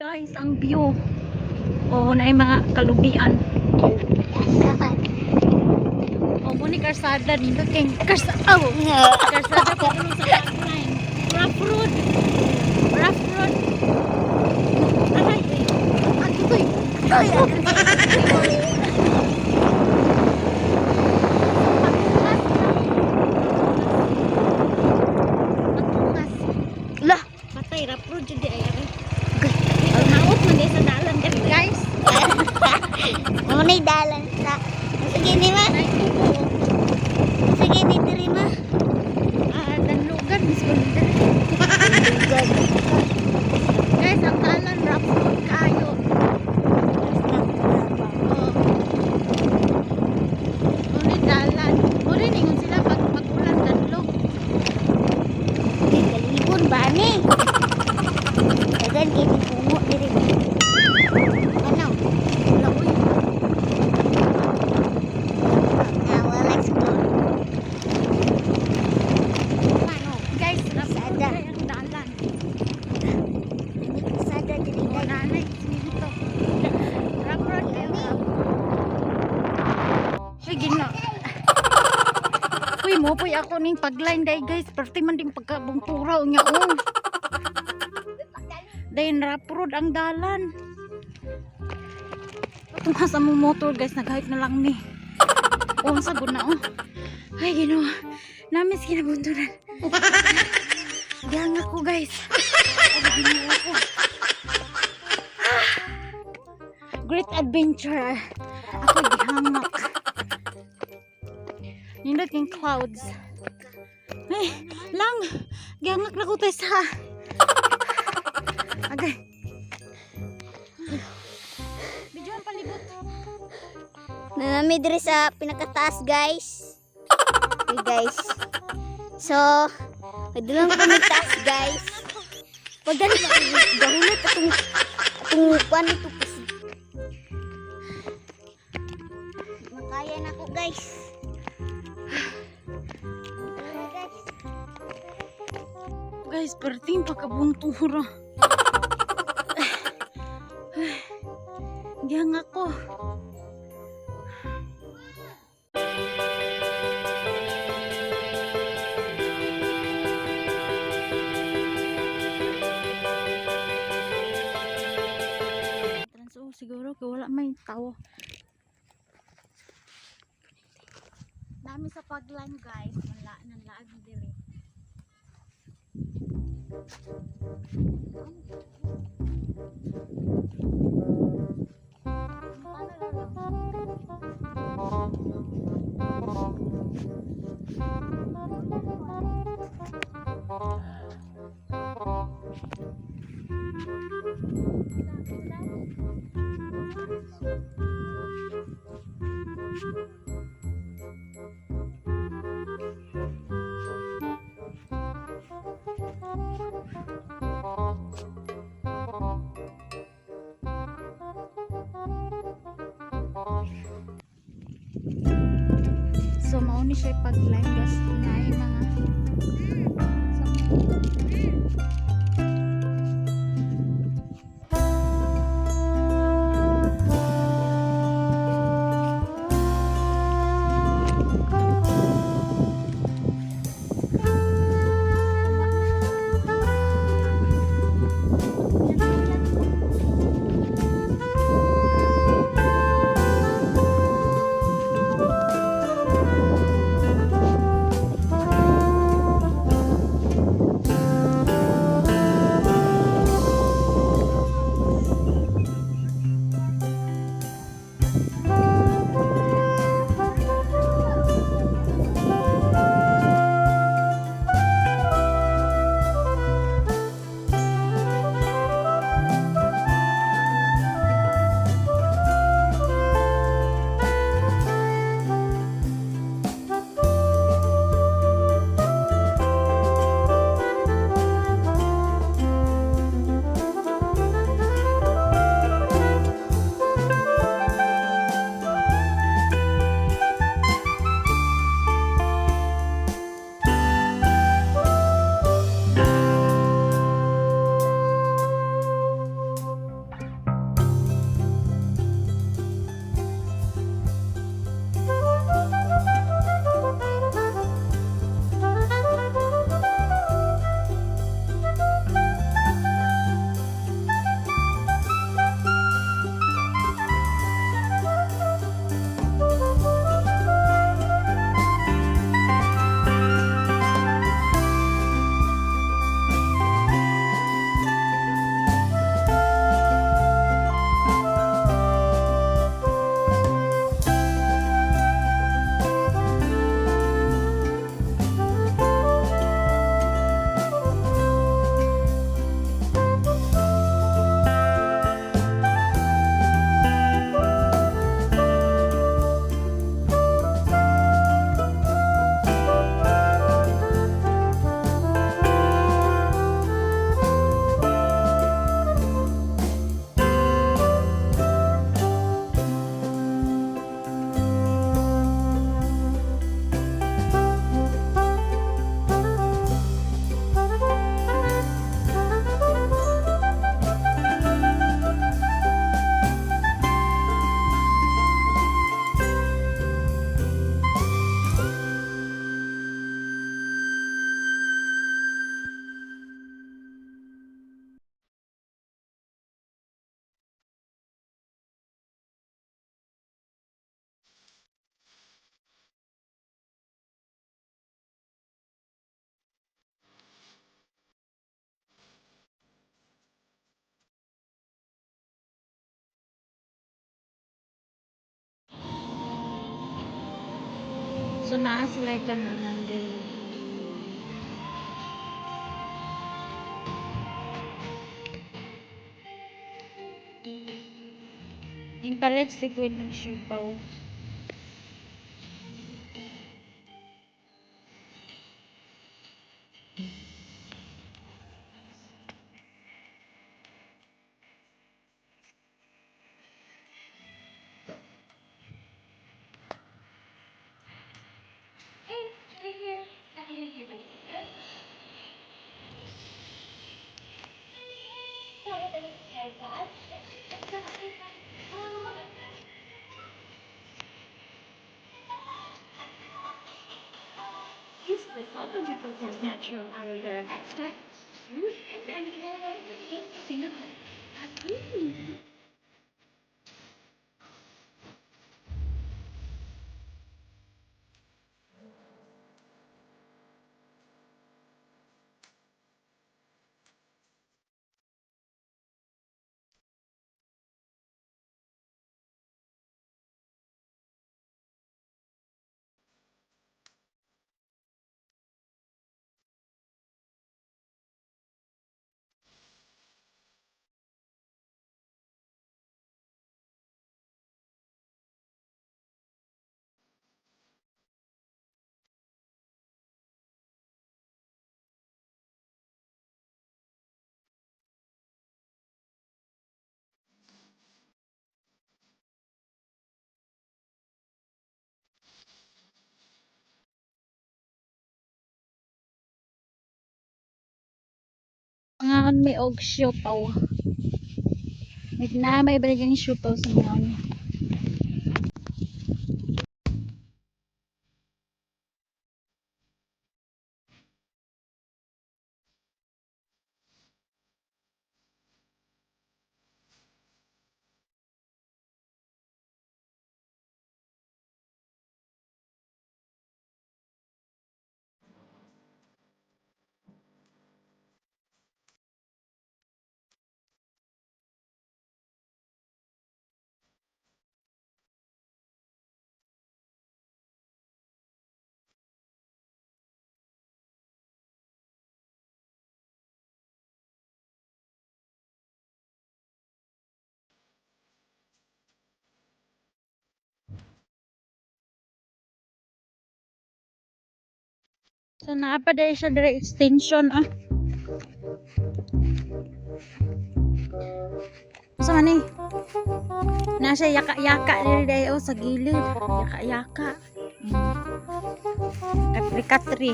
guys, ang view. Oh, na mga kalubian. Oh, mo ni karsada nito kay karsada. Oh, karsada ko sa pipeline. Rough road. Rough road. Aray. Agoy. Lah, patay rough road jud ay ari. Naot man sa dalan diri guys. Muna'y dalan sa. Sige ni ma. Sige ni diri ma. Danlugan mis ko diri. Guys, ang dalan rough road kayo. Muna dalan. Muna ningon sila pag ulan danlog. Galibon ba ni? Dagan kini pungo diri. Ano? Laoy. Now let's go. Ano? Guys, rough road Sada. kay ang dalan. Ini sada diri Oh, dai. nanay, dito. Rough road kayo. Uy, gina. Uy, mo po'y ako ning pagline day guys. Perti man ding pagkabungturaw niya. Oh. Dahin rough road ang dalan. Tumasa mo motor guys. Nag-hype na lang ni. Oh, ang sagod na oh. Ay, ginawa. Namis kinabunturan. Diyan ako guys. Ay, ginawa ko. Great adventure. Ako gihamak. Nindot yung clouds. Ay, lang. Gihangak na ko tayo sa. Agay. Medyo ang palibot. Nanami diri sa pinakataas guys. Okay guys. So, pwede kami taas guys. Pag dali gahulot atong kuan ito kasi. Makaya na ko guys. Makaya guys. Guys, perting pagkabuntura. Gihangak ko. So, siguro kaya wala may tao. Dami sa pagline guys. Wala nang laag diri. So mao ni siya pag-line guys inay mga So naa sila kanan din. Yung palit liquid ng siupaw. Ngayon may og siupaw. Na may balik ang siupaw sa ngayon. So naapa dahil siya dire extension ah. So man eh. Nasa yaka-yaka diri dahil oh, sa gilid. Yaka-yaka. Katri-katri.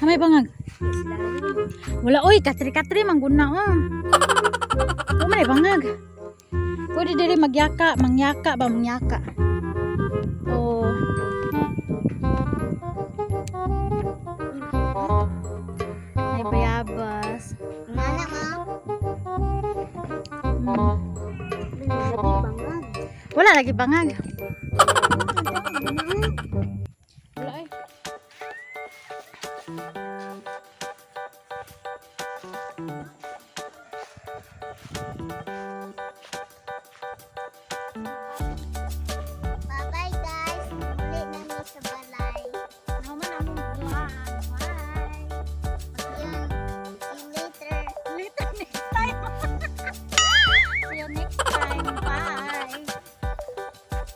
May bangag. Wala oy, katri-katri mangguna oh. May bangag. Pwede diri magyaka, mangyaka ba mangyaka. Oh. Ay bayabas. Nana ma. Wala lagi bangag. Wala ay. Bye-bye guys. Muli namin sa balay. Naman among vlog. Bye. Yun. See you later. Later next time. See you next time. Bye.